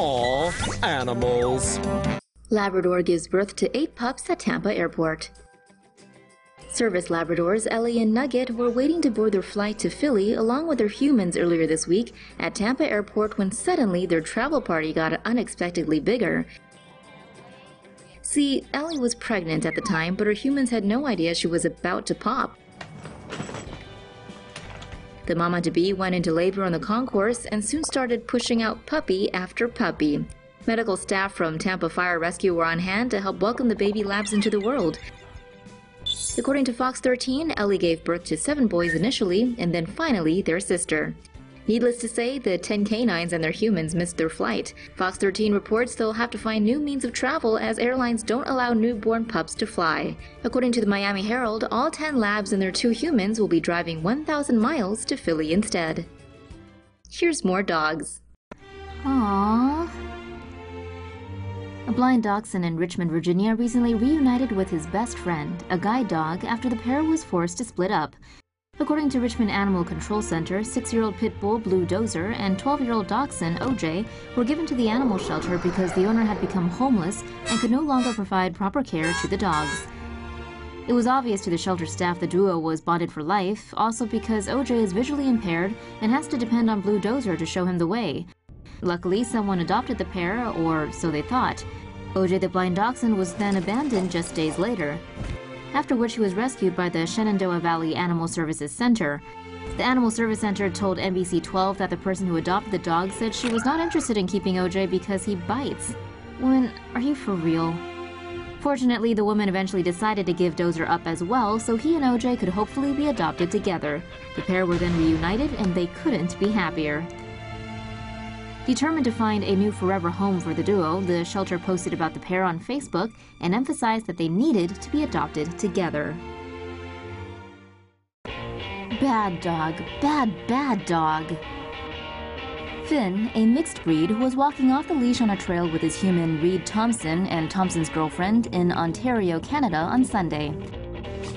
Aw, animals. Labrador gives birth to 8 pups at Tampa Airport. Service Labradors Ellie and Nugget were waiting to board their flight to Philly along with their humans earlier this week at Tampa Airport when suddenly their travel party got unexpectedly bigger. See, Ellie was pregnant at the time, but her humans had no idea she was about to pop. The mama-to-be went into labor on the concourse and soon started pushing out puppy after puppy. Medical staff from Tampa Fire Rescue were on hand to help welcome the baby labs into the world. According to Fox 13, Ellie gave birth to 7 boys initially, and then finally their sister. Needless to say, the 10 canines and their humans missed their flight. Fox 13 reports they'll have to find new means of travel as airlines don't allow newborn pups to fly. According to the Miami Herald, all 10 labs and their 2 humans will be driving 1,000 miles to Philly instead. Here's more dogs. Aww. A blind dachshund in Richmond, Virginia recently reunited with his best friend, a guide dog, after the pair was forced to split up. According to Richmond Animal Control Center, 6-year-old pit bull Blue Dozer and 12-year-old dachshund OJ were given to the animal shelter because the owner had become homeless and could no longer provide proper care to the dogs. It was obvious to the shelter staff the duo was bonded for life, also because OJ is visually impaired and has to depend on Blue Dozer to show him the way. Luckily, someone adopted the pair, or so they thought. OJ the blind dachshund was then abandoned just days later, after which he was rescued by the Shenandoah Valley Animal Services Center. The Animal Service Center told NBC 12 that the person who adopted the dog said she was not interested in keeping OJ because he bites. Woman, are you for real? Fortunately, the woman eventually decided to give Dozer up as well, so he and OJ could hopefully be adopted together. The pair were then reunited, and they couldn't be happier. Determined to find a new forever home for the duo, the shelter posted about the pair on Facebook and emphasized that they needed to be adopted together. Bad dog, bad dog. Finn, a mixed breed, was walking off the leash on a trail with his human Reed Thompson and Thompson's girlfriend in Ontario, Canada on Sunday.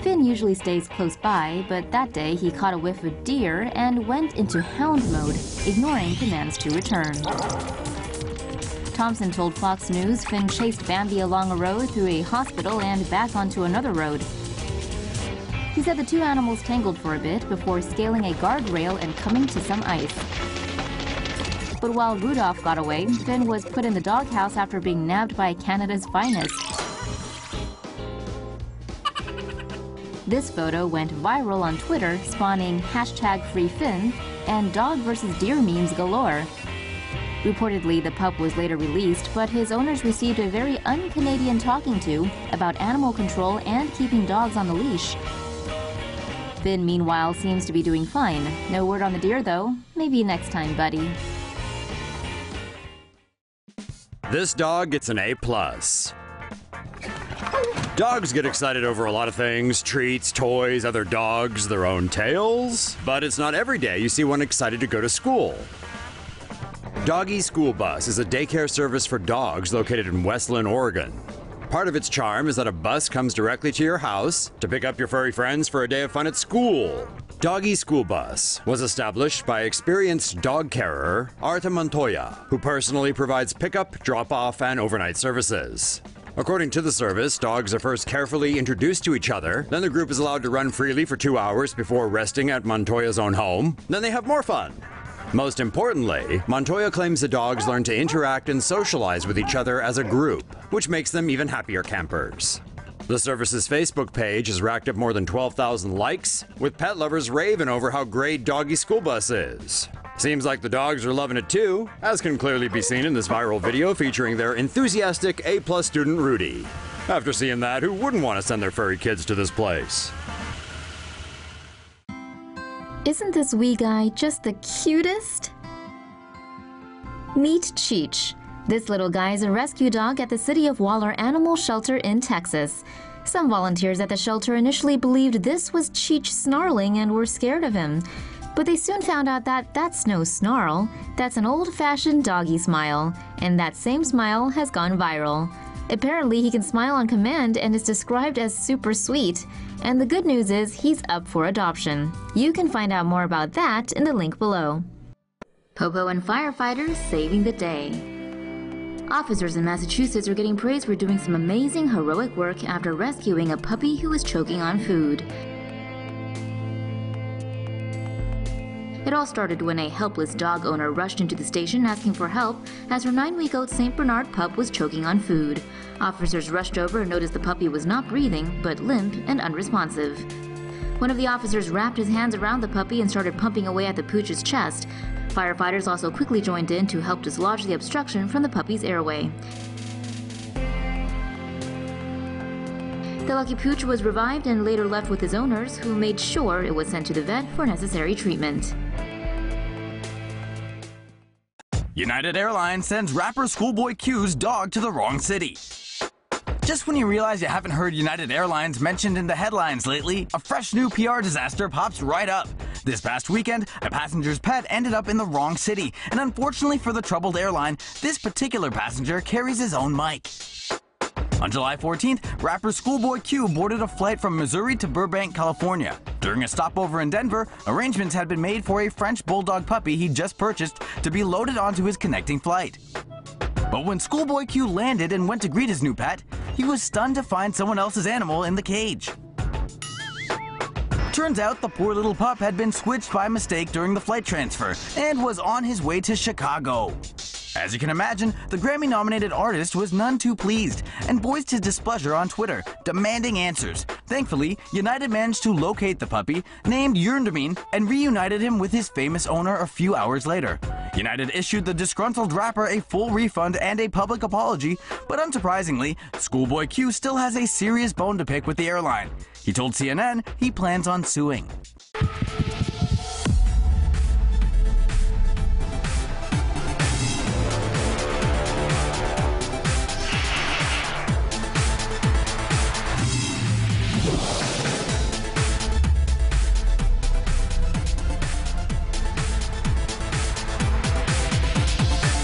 Finn usually stays close by, but that day he caught a whiff of deer and went into hound mode, ignoring commands to return. Thompson told Fox News Finn chased Bambi along a road through a hospital and back onto another road. He said the 2 animals tangled for a bit before scaling a guardrail and coming to some ice. But while Rudolph got away, Finn was put in the doghouse after being nabbed by Canada's finest. This photo went viral on Twitter, spawning #FreeFinn and dog versus deer memes galore. Reportedly, the pup was later released, but his owners received a very un-Canadian talking to about animal control and keeping dogs on the leash. Finn, meanwhile, seems to be doing fine. No word on the deer, though. Maybe next time, buddy. This dog gets an A+. Dogs get excited over a lot of things, treats, toys, other dogs, their own tails. But it's not every day you see one excited to go to school. Doggy School Bus is a daycare service for dogs located in Westland, Oregon. Part of its charm is that a bus comes directly to your house to pick up your furry friends for a day of fun at school. Doggy School Bus was established by experienced dog carer Arta Montoya, who personally provides pickup, drop-off, and overnight services. According to the service, dogs are first carefully introduced to each other, then the group is allowed to run freely for 2 hours before resting at Montoya's own home, then they have more fun. Most importantly, Montoya claims the dogs learn to interact and socialize with each other as a group, which makes them even happier campers. The service's Facebook page has racked up more than 12,000 likes, with pet lovers raving over how great Doggy School Bus is. Seems like the dogs are loving it too, as can clearly be seen in this viral video featuring their enthusiastic A+ student Rudy. After seeing that, who wouldn't want to send their furry kids to this place? Isn't this wee guy just the cutest? Meet Cheech. This little guy is a rescue dog at the City of Waller Animal Shelter in Texas. Some volunteers at the shelter initially believed this was Cheech snarling and were scared of him. But they soon found out that that's no snarl, that's an old-fashioned doggy smile, and that same smile has gone viral. Apparently, he can smile on command and is described as super sweet. And the good news is he's up for adoption. You can find out more about that in the link below. Popo and firefighters saving the day. Officers in Massachusetts are getting praise for doing some amazing heroic work after rescuing a puppy who was choking on food. It all started when a helpless dog owner rushed into the station asking for help as her 9-week-old St. Bernard pup was choking on food. Officers rushed over and noticed the puppy was not breathing, but limp and unresponsive. One of the officers wrapped his hands around the puppy and started pumping away at the pooch's chest. Firefighters also quickly joined in to help dislodge the obstruction from the puppy's airway. The lucky pooch was revived and later left with his owners, who made sure it was sent to the vet for necessary treatment. United Airlines sends rapper Schoolboy Q's dog to the wrong city. Just when you realize you haven't heard United Airlines mentioned in the headlines lately, a fresh new PR disaster pops right up. This past weekend, a passenger's pet ended up in the wrong city, and unfortunately for the troubled airline, this particular passenger carries his own mic. On July 14th, rapper Schoolboy Q boarded a flight from Missouri to Burbank, California. During a stopover in Denver, arrangements had been made for a French bulldog puppy he just purchased to be loaded onto his connecting flight. But when Schoolboy Q landed and went to greet his new pet, he was stunned to find someone else's animal in the cage. Turns out the poor little pup had been switched by mistake during the flight transfer and was on his way to Chicago. As you can imagine, the Grammy-nominated artist was none too pleased and voiced his displeasure on Twitter, demanding answers. Thankfully, United managed to locate the puppy, named UNITED, and reunited him with his famous owner a few hours later. United issued the disgruntled rapper a full refund and a public apology, but unsurprisingly, Schoolboy Q still has a serious bone to pick with the airline. He told CNN he plans on suing.